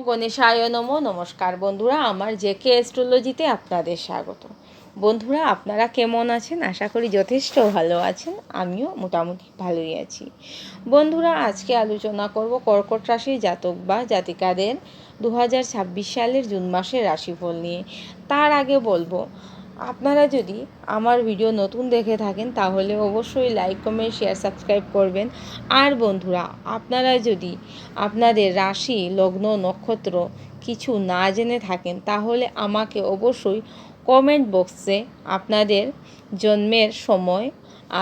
গণেশায় নমঃ। নমস্কার বন্ধুরা, আমার জেকে অ্যাস্ট্রোলজিতে আপনাদের স্বাগত। বন্ধুরা, আপনারা কেমন আছেন? আশা করি যথেষ্ট ভালো আছেন। আমিও মোটামুটি ভালোই আছি। বন্ধুরা, আজকে আলোচনা করব কর্কট রাশির জাতক বা জাতিকাদের 2026 সালের জুন মাসের রাশিফল নিয়ে। তার আগে বলবো, আপনারা যদি আমার ভিডিও নতুন দেখে থাকেন তাহলে অবশ্যই লাইক, কমেন্ট, শেয়ার, সাবস্ক্রাইব করবেন। আর বন্ধুরা, আপনারা যদি আপনাদের রাশি, লগ্ন, নক্ষত্র কিছু না জেনে থাকেন তাহলে আমাকে অবশ্যই কমেন্ট বক্সে আপনাদের জন্মের সময়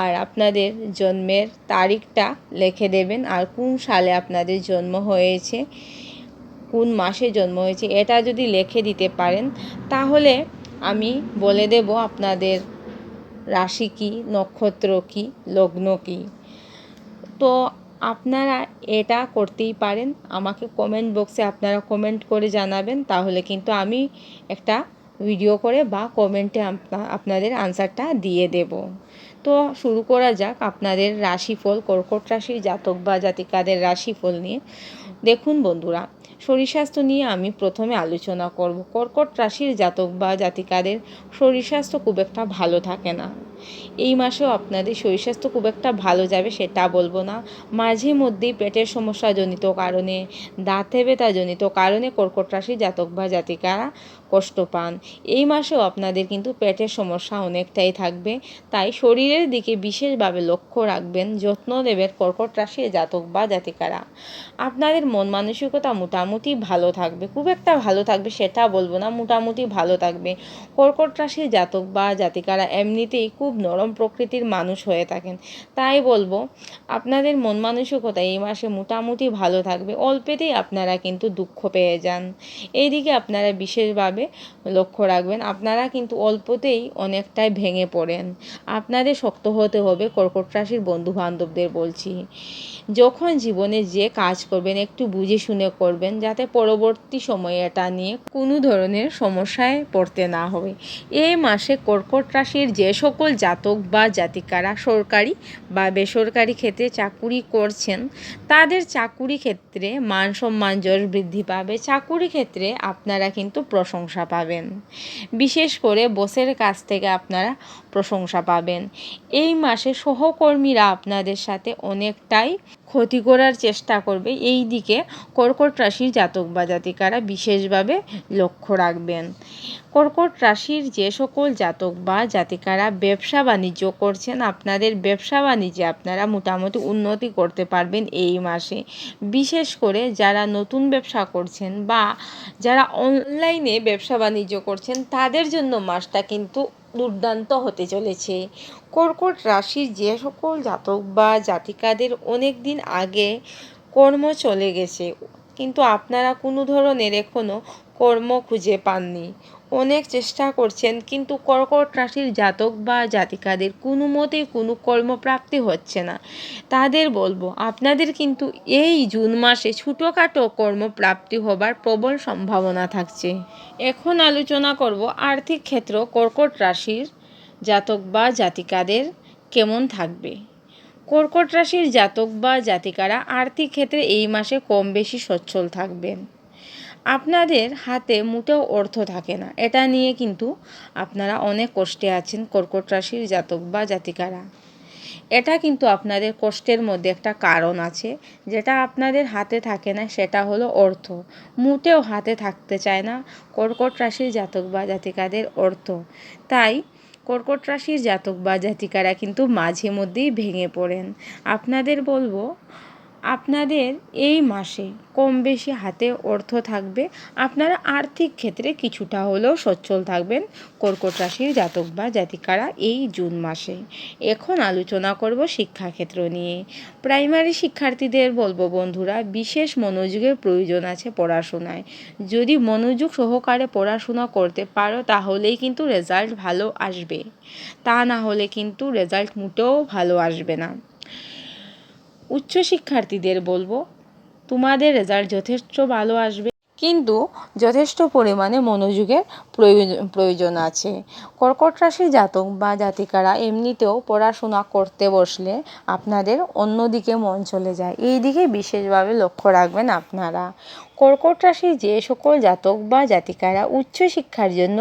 আর আপনাদের জন্মের তারিখটা লিখে দেবেন, আর কোন সালে আপনাদের জন্ম হয়েছে, কোন মাসে জন্ম হয়েছে এটা যদি লিখে দিতে পারেন তাহলে আমি বলে দেব আপনাদের রাশি কী, নক্ষত্র কী, লগ্ন কী। তো আপনারা এটা করতেই পারেন। আমাকে কমেন্ট বক্সে আপনারা কমেন্ট করে জানাবেন, তাহলে কিন্তু আমি একটা ভিডিও করে বা কমেন্টে আপনাদের আনসারটা দিয়ে দেব। তো শুরু করা যাক আপনাদের রাশিফল, কর্কট রাশির জাতক বা জাতিকাদের রাশিফল নিয়ে। দেখুন বন্ধুরা, শরীর স্বাস্থ্য নিয়ে আমি প্রথমে আলোচনা করব। কর্কট রাশির জাতক বা জাতিকাদের শরীর স্বাস্থ্য খুব একটা ভালো থাকে না। এই মাসেও আপনাদের শরীর স্বাস্থ্য খুব একটা ভালো যাবে সেটা বলবো না। মাঝে মধ্যেই পেটের সমস্যাজনিত কারণে, দাঁতে ব্যথাজনিত কারণে কর্কট রাশির জাতক বা জাতিকারা কষ্ট পান। এই মাসেও আপনাদের কিন্তু পেটের সমস্যা অনেকটাই থাকবে, তাই শরীরের দিকে বিশেষভাবে লক্ষ্য রাখবেন, যত্ন নেবেন কর্কট রাশির জাতক বা জাতিকারা। আপনাদের মন মানসিকতা মোটামুটি ভালো থাকবে, খুব একটা ভালো থাকবে সেটা বলবো না, মোটামুটি ভালো থাকবে। কর্কট রাশির জাতক বা জাতিকারা এমনিতেই খুব নরম প্রকৃতির মানুষ হয়ে থাকেন, তাই বলবো আপনাদের মন মানসিকতা এই মাসে মোটামুটি ভালো থাকবে। অল্পেতেই আপনারা কিন্তু দুঃখ পেয়ে যান, এইদিকে আপনারা বিশেষভাবে লক্ষ্য রাখবেন। আপনারা কিন্তু অল্পতেই অনেকটাই ভেঙে পড়েন, আপনাদের শক্ত হতে হবে। কর্কট রাশির বন্ধু বান্ধবদের বলছি, যখন জীবনে যে কাজ করবেন একটু বুঝে শুনে করবেন, যাতে পরবর্তী সময়ে এটা নিয়ে কোনো ধরনের সমস্যায় পড়তে না হবে। এই মাসে কর্কট রাশির যে সকল জাতক বা জাতিকারা সরকারি বা বেসরকারি ক্ষেত্রে চাকুরি করছেন তাদের চাকুরি ক্ষেত্রে মান সম্মান, যশ বৃদ্ধি পাবে। চাকুরি ক্ষেত্রে আপনারা কিন্তু প্রশংসা পাবেন, বিশেষ করে বসের কাছ থেকে আপনারা প্রশংসা পাবেন। এই মাসে সহকর্মীরা আপনাদের সাথে অনেকটাই ক্ষতি করার চেষ্টা করবে, এই দিকে কর্কট রাশির জাতক বা জাতিকারা বিশেষভাবে লক্ষ্য রাখবেন। কর্কট রাশির যে সকল জাতক বা জাতিকারা ব্যবসা বাণিজ্য করছেন, আপনাদের ব্যবসা বাণিজ্যে আপনারা মোটামুটি উন্নতি করতে পারবেন এই মাসে। বিশেষ করে যারা নতুন ব্যবসা করছেন বা যারা অনলাইনে ব্যবসা বাণিজ্য করছেন তাদের জন্য মাসটা কিন্তু দুর্দান্ত হতে চলেছে। কর্কট রাশির যে সকল জাতক বা জাতিকাদের অনেক দিন আগে কর্ম চলে গেছে, কিন্তু আপনারা কোনো ধরনের এখনও কর্ম খুঁজে পাননি, অনেক চেষ্টা করছেন, কিন্তু কর্কট রাশির জাতক বা জাতিকাদের কোনো মতেই কোনো কর্মপ্রাপ্তি হচ্ছে না, তাদের বলবো আপনাদের কিন্তু এই জুন মাসে ছোটোখাটো কর্মপ্রাপ্তি হবার প্রবল সম্ভাবনা থাকছে। এখন আলোচনা করব আর্থিক ক্ষেত্র কর্কট রাশির জাতক বা জাতিকাদের কেমন থাকবে। কর্কট রাশির জাতক বা জাতিকারা আর্থিক ক্ষেত্রে এই মাসে কম বেশি সচ্ছল থাকবেন। আপনাদের হাতে মোটেও অর্থ থাকে না, এটা নিয়ে কিন্তু আপনারা অনেক কষ্টে আছেন কর্কট রাশির জাতক বা জাতিকারা। এটা কিন্তু আপনাদের কষ্টের মধ্যে একটা কারণ আছে, যেটা আপনাদের হাতে থাকে না, সেটা হলো অর্থ। মোটেও হাতে থাকতে চায় না কর্কট রাশির জাতক বা জাতিকাদের অর্থ, তাই কর্কট রাশির জাতক বা জাতিকারা কিন্তু মাঝে মধ্যেই ভেঙে পড়েন। আপনাদের বলবো আপনাদের এই মাসে কম বেশি হাতে অর্থ থাকবে, আপনারা আর্থিক ক্ষেত্রে কিছুটা হলেও সচ্ছল থাকবেন কর্কট রাশির জাতক বা জাতিকারা এই জুন মাসে। এখন আলোচনা করব শিক্ষাক্ষেত্র নিয়ে। প্রাইমারি শিক্ষার্থীদের বলবো বন্ধুরা, বিশেষ মনোযোগের প্রয়োজন আছে পড়াশোনায়। যদি মনোযোগ সহকারে পড়াশোনা করতে পারো তাহলেই কিন্তু রেজাল্ট ভালো আসবে, তা না হলে কিন্তু রেজাল্ট মোটেও ভালো আসবে না। উচ্চশিক্ষার্থীদের বলবো তোমাদের রেজাল্ট যথেষ্ট ভালো আসবে, কিন্তু যথেষ্ট পরিমাণে মনোযোগের প্রয়োজন আছে। কর্কট রাশির জাতক বা জাতিকারা এমনিতেও পড়াশোনা করতে বসলে আপনাদের অন্যদিকে মন চলে যায়, এই দিকে বিশেষভাবে লক্ষ্য রাখবেন আপনারা। কর্কট রাশি যে সকল জাতক বা জাতিকারা উচ্চশিক্ষার জন্য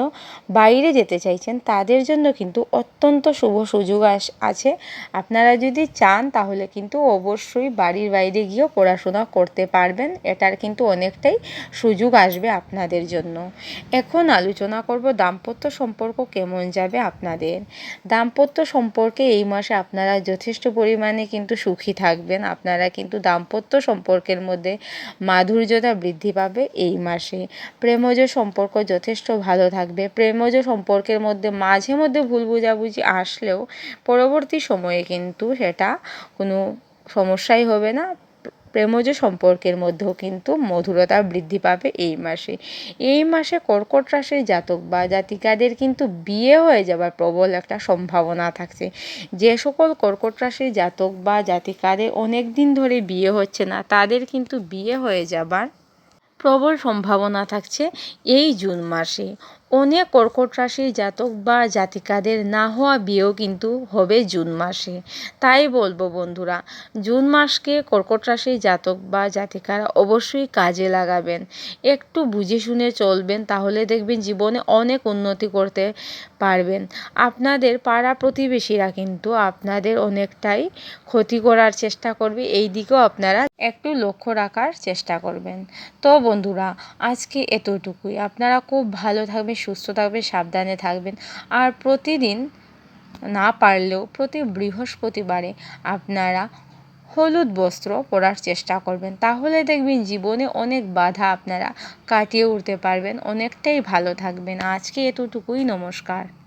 বাইরে যেতে চাইছেন তাদের জন্য কিন্তু অত্যন্ত শুভ সুযোগ আছে। আপনারা যদি চান তাহলে কিন্তু অবশ্যই বাড়ির বাইরে গিয়েও পড়াশোনা করতে পারবেন, এটার কিন্তু অনেকটাই সুযোগ আসবে আপনাদের জন্য। এখন আলোচনা করব দাম্পত্য সম্পর্ক কেমন যাবে আপনাদের। দাম্পত্য সম্পর্কে এই মাসে আপনারা যথেষ্ট পরিমাণে কিন্তু সুখী থাকবেন। আপনারা কিন্তু দাম্পত্য সম্পর্কের মধ্যে মাধুর্যতা বৃদ্ধি পাবে এই মাসে। প্রেমজ সম্পর্ক যথেষ্ট ভালো থাকবে। প্রেমজ সম্পর্কের মধ্যে মাঝে মধ্যে ভুল বোঝাবুঝি আসলেও পরবর্তী সময়ে কিন্তু সেটা কোনো সমস্যাই হবে না। প্রেমজ সম্পর্কের মধ্যেও কিন্তু মধুরতা বৃদ্ধি পাবে এই মাসে। এই মাসে কর্কট রাশির জাতক বা জাতিকাদের কিন্তু বিয়ে হয়ে যাবার প্রবল একটা সম্ভাবনা থাকছে। যে সকল কর্কট রাশির জাতক বা জাতিকাদের অনেক দিন ধরে বিয়ে হচ্ছে না তাদের কিন্তু বিয়ে হয়ে যাবার প্রবল সম্ভাবনা থাকছে এই জুন মাসে। অনেক কর্কট রাশির জাতক বা জাতিকাদের না হওয়া বিয়েও কিন্তু হবে জুন মাসে। তাই বলবো বন্ধুরা, জুন মাসকে কর্কট রাশির জাতক বা জাতিকারা অবশ্যই কাজে লাগাবেন। একটু বুঝে শুনে চলবেন, তাহলে দেখবেন জীবনে অনেক উন্নতি করতে পারবেন। আপনাদের পাড়া প্রতিবেশীরা কিন্তু আপনাদের অনেকটাই ক্ষতি করার চেষ্টা করবে, এই দিকেও আপনারা একটু লক্ষ্য রাখার চেষ্টা করবেন। তো বন্ধুরা, আজকে এতটুকুই। আপনারা খুব ভালো থাকবেন, সুস্থ থাকবেন, সাবধানে থাকবেন। আর প্রতিদিন না পারলেও প্রতি বৃহস্পতিবারে আপনারা হলুদ বস্ত্র পরার চেষ্টা করবেন, তাহলে দেখবেন জীবনে অনেক বাধা আপনারা কাটিয়ে উঠতে পারবেন, অনেকটাই ভালো থাকবেন। আজকে এতটুকুই, নমস্কার।